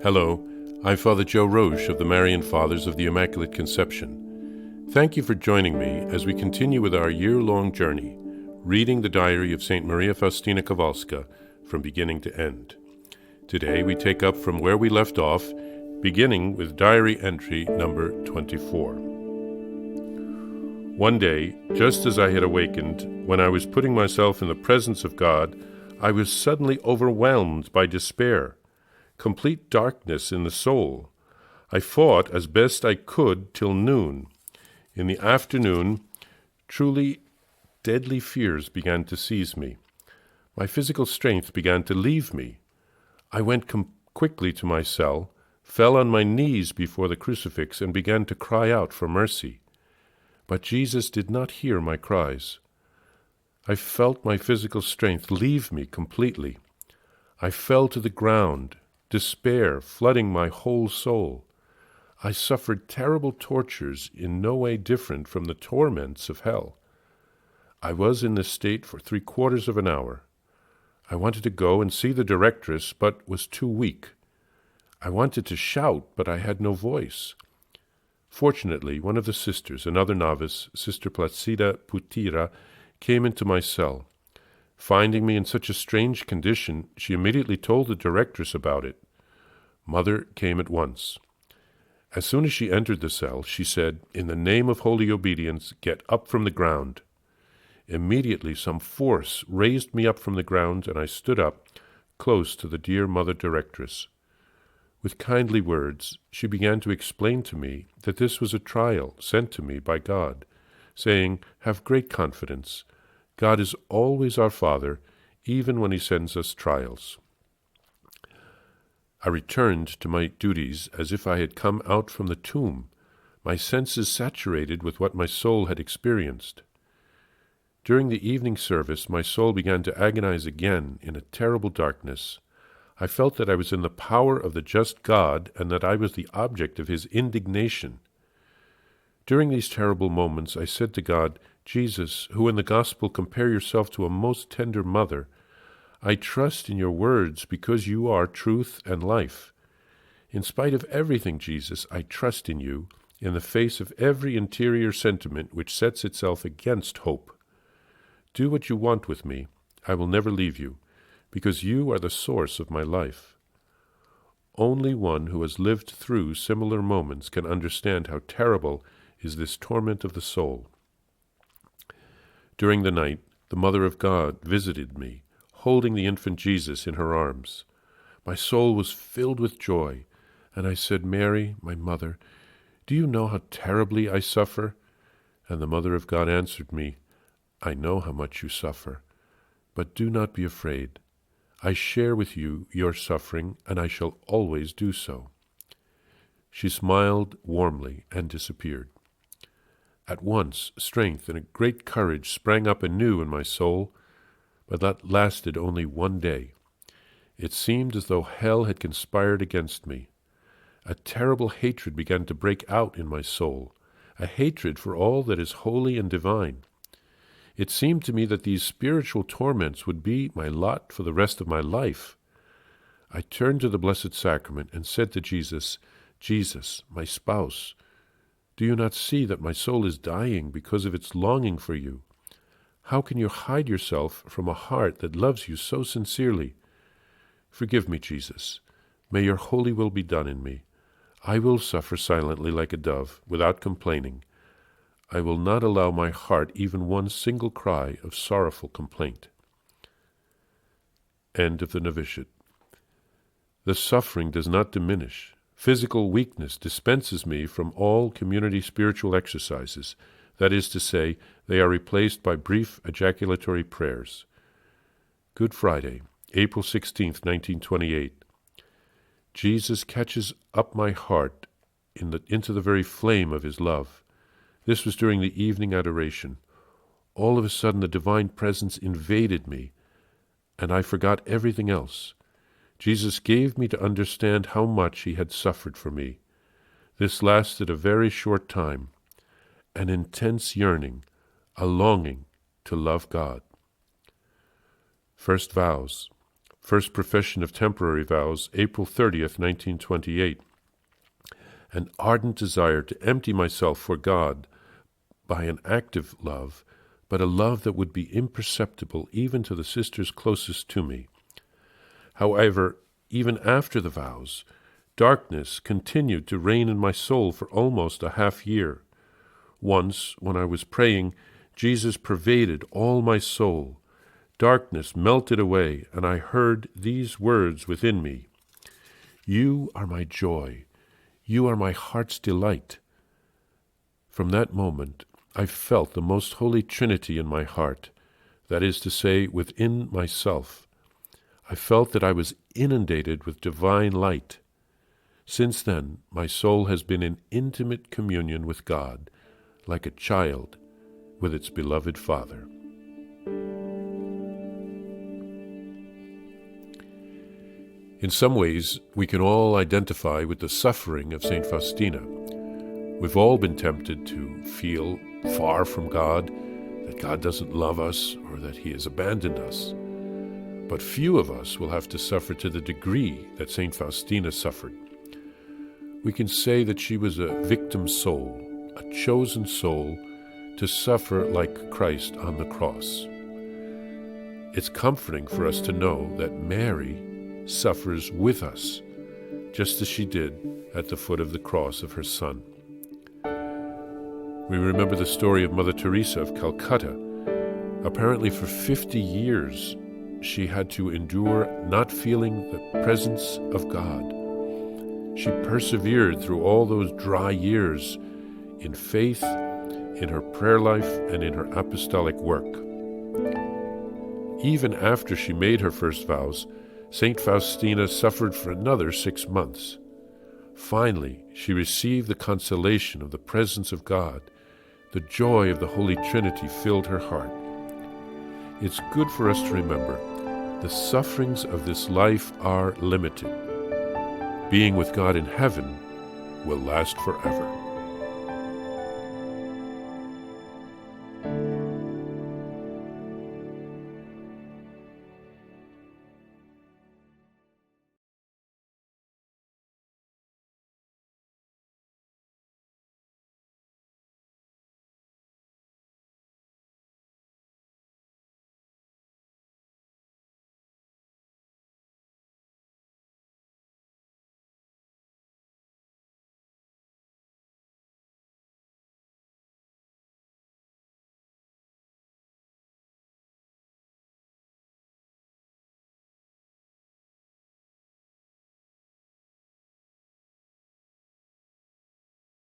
Hello, I'm Father Joe Roesch of the Marian Fathers of the Immaculate Conception. Thank you for joining me as we continue with our year-long journey, reading the diary of St. Maria Faustina Kowalska from beginning to end. Today we take up from where we left off, beginning with diary entry number 24. One day, just as I had awakened, when I was putting myself in the presence of God, I was suddenly overwhelmed by despair. Complete darkness in the soul. I fought as best I could till noon. In the afternoon, truly deadly fears began to seize me. My physical strength began to leave me. I went quickly to my cell, fell on my knees before the crucifix, and began to cry out for mercy. But Jesus did not hear my cries. I felt my physical strength leave me completely. I fell to the ground, despair flooding my whole soul. I suffered terrible tortures in no way different from the torments of hell. I was in this state for 3/4 of an hour. I wanted to go and see the directress, but was too weak. I wanted to shout, but I had no voice. Fortunately, one of the sisters, another novice, Sister Placida Putira, came into my cell. Finding me in such a strange condition, she immediately told the directress about it. Mother came at once. As soon as she entered the cell, she said, "In the name of holy obedience, get up from the ground." Immediately some force raised me up from the ground, and I stood up, close to the dear Mother Directress. With kindly words, she began to explain to me that this was a trial sent to me by God, saying, "Have great confidence. God is always our Father, even when He sends us trials." I returned to my duties as if I had come out from the tomb, my senses saturated with what my soul had experienced. During the evening service, my soul began to agonize again in a terrible darkness. I felt that I was in the power of the just God and that I was the object of His indignation. During these terrible moments, I said to God, "Jesus, who in the Gospel compare yourself to a most tender mother, I trust in your words because you are truth and life. In spite of everything, Jesus, I trust in you, in the face of every interior sentiment which sets itself against hope. Do what you want with me. I will never leave you, because you are the source of my life." Only one who has lived through similar moments can understand how terrible is this torment of the soul. During the night, the Mother of God visited me, holding the infant Jesus in her arms. My soul was filled with joy, and I said, "Mary, my mother, do you know how terribly I suffer?" And the Mother of God answered me, "I know how much you suffer, but do not be afraid. I share with you your suffering, and I shall always do so." She smiled warmly and disappeared. At once, strength and a great courage sprang up anew in my soul, but that lasted only one day. It seemed as though hell had conspired against me. A terrible hatred began to break out in my soul, a hatred for all that is holy and divine. It seemed to me that these spiritual torments would be my lot for the rest of my life. I turned to the Blessed Sacrament and said to Jesus, "Jesus, my spouse, do you not see that my soul is dying because of its longing for you? How can you hide yourself from a heart that loves you so sincerely? Forgive me, Jesus. May your holy will be done in me. I will suffer silently like a dove, without complaining. I will not allow my heart even one single cry of sorrowful complaint." End of the novitiate. The suffering does not diminish. Physical weakness dispenses me from all community spiritual exercises. That is to say, they are replaced by brief ejaculatory prayers. Good Friday, April 16th, 1928. Jesus catches up my heart into the very flame of His love. This was during the evening adoration. All of a sudden the divine presence invaded me, and I forgot everything else. Jesus gave me to understand how much He had suffered for me. This lasted a very short time. An intense yearning, a longing to love God. First vows. First Profession of Temporary Vows, April 30th, 1928. An ardent desire to empty myself for God by an active love, but a love that would be imperceptible even to the sisters closest to me. However, even after the vows, darkness continued to reign in my soul for almost a half year. Once, when I was praying, Jesus pervaded all my soul. Darkness melted away, and I heard these words within me: "You are my joy. You are my heart's delight." From that moment, I felt the most holy Trinity in my heart, that is to say, within myself. I felt that I was inundated with divine light. Since then, my soul has been in intimate communion with God, like a child with its beloved Father. In some ways, we can all identify with the suffering of St. Faustina. We've all been tempted to feel far from God, that God doesn't love us, or that He has abandoned us. But few of us will have to suffer to the degree that St. Faustina suffered. We can say that she was a victim soul, a chosen soul to suffer like Christ on the cross. It's comforting for us to know that Mary suffers with us, just as she did at the foot of the cross of her Son. We remember the story of Mother Teresa of Calcutta. Apparently for 50 years, she had to endure not feeling the presence of God. She persevered through all those dry years in faith, in her prayer life, and in her apostolic work. Even after she made her first vows, St. Faustina suffered for another 6 months. Finally, she received the consolation of the presence of God. The joy of the Holy Trinity filled her heart. It's good for us to remember the sufferings of this life are limited. Being with God in heaven will last forever.